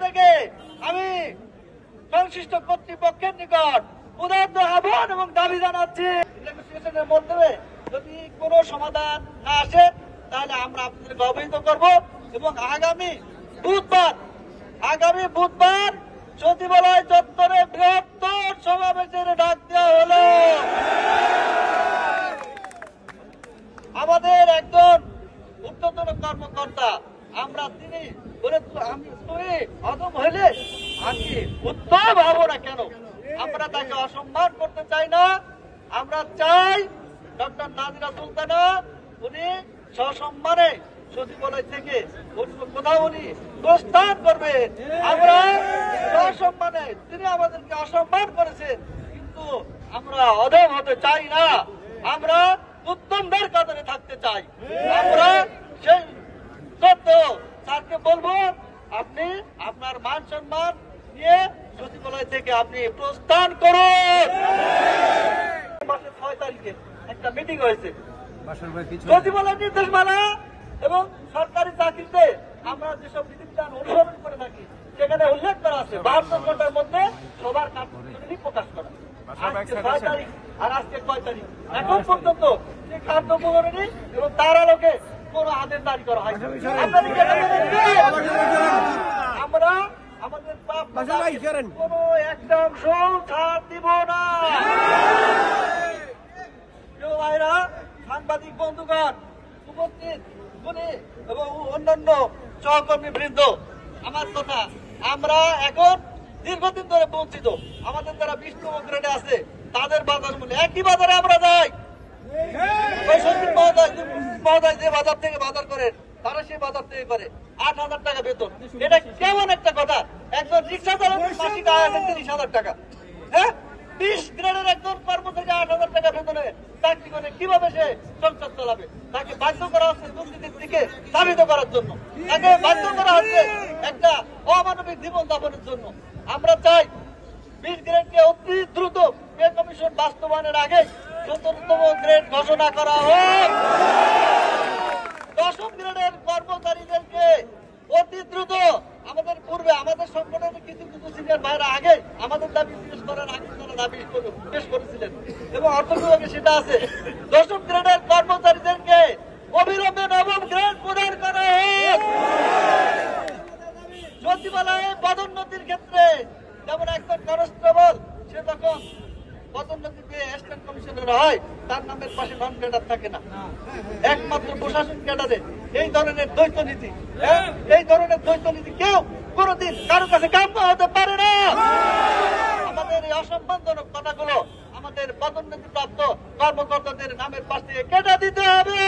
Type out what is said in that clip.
থেকে আমি সংশ্লিষ্ট কর্তৃপক্ষের নিকট উদাত্ত আহ্বান এবং দাবি জানাচ্ছি, নেগোসিয়েশনের মাধ্যমে যদি কোনো সমাধান না আসে তাহলে আমরা আপনাদেরকে অবহিত করব এবং আগামী বুধবার সচিবালয় চত্বরে বৃহত্তর সমাবেশের ডাক দেওয়া হলো। আমাদের একজন ঊর্ধ্বতন কর্মকর্তা তিনি বলে তুমি অদম হইলে আমি উত্তর হবো না কেন? আমরা তাকে অসম্মান করতে চাই না। আমরা চাই ডক্টর নাজিরা সুলতানা উনি সসম্মানে সচিবালয় থেকে কোথাও উনি প্রস্থান করবেন। আমরা সসম্মানে, তিনি আমাদেরকে অসম্মান করেছেন, কিন্তু আমরা অদম হতে চাই না। আমরা উত্তমদের কাতারে থাকতে চাই। আমরা সেই সত্য স্যারকে বলবো, আপনি আপনার মান সম্মান নিয়ে সচিবালয় থেকে আপনি প্রস্থান করুন। মাসের 6 তারিখে একটা মিটিং হয়েছে সচিবালয় নির্দেশমালা এবং সরকারি চাকরিতে আমরা যেসব বিধিবিধান অনুসরণ করে থাকি সেখানে উল্লেখ করা আছে 72 ঘন্টার মধ্যে সবার কার্যক্রম প্রকাশ করা। আজকে 6 তারিখ আর আজকে 6 তারিখ, এখন পর্যন্ত যে কার্যক্রমী এবং তার আলোকে কোন আদেশ জারি করা হয়। আমরা আমাদের কোন একটা অংশ ছাড় দিব না। ভাইরা, সাংবাদিক বন্ধুগণ, উপস্থিত এবং অন্যান্য সহকর্মী বৃন্দ, আমার কথা, আমরা এখন দীর্ঘদিন ধরে বঞ্চিত। আমাদের যারা 20তম গ্রেডে আছে তাদের বাজার মূল্য একই বাজারে আমরা যাই। মহোদয় যে বাজার থেকে বাজার করেন তারা সেই বাজার থেকে করে 8,000 টাকা বেতন। এটা কেমন একটা কথা? একজন রিক্সা চালকের মাসিক আয় আছে 30,000 টাকা। হ্যাঁ, 20 গ্রেডের একজন কর্মচারী 8,000 টাকা বেতনে চাকরি করে কিভাবে সে সংসার চালাবে? তাকে বাধ্য করা হচ্ছে দুর্নীতির দিকে ধাবিত করার জন্য, তাকে বাধ্য করা হচ্ছে একটা অমানবিক জীবন যাপনের জন্য। আমরা চাই 20 গ্রেডকে অতি দ্রুত পে কমিশন বাস্তবায়নের আগে 17তম গ্রেড ঘোষণা করা হোক। 10ম গ্রেডের কর্মচারীদেরকে অতি দ্রুত, আমাদের পূর্বে আমাদের সংগঠনের কিছু সিনিয়র ভাইরা আগে আমাদের দাবি পেশ করার আগে তারা দাবি পেশ করেছিলেন এবং অর্থ বিভাগে সেটা আছে। 10ম গ্রেডের কর্মচারীদেরকে অবিলম্বে 9ম গ্রেড প্রদান করা হোক। সচিবালয়ে পদোন্নতির ক্ষেত্রে যেমন একজন কনস্টেবল সে যখন পদোন্নতি পেয়ে অ্যাসিস্ট্যান্ট কমিশনার হয় তার নামের পাশে নন ক্যাডার থাকে না। একমাত্র প্রশাসন ক্যাডারে এই ধরনের দ্বৈত নীতি, কেউ কোনদিন কারো কাছে কাম্য হতে পারে না। আমাদের এই অসম্মানজনক কথাগুলো আমাদের পদোন্নতি প্রাপ্ত কর্মকর্তাদের নামের পাশ থেকে কেটে দিতে হবে।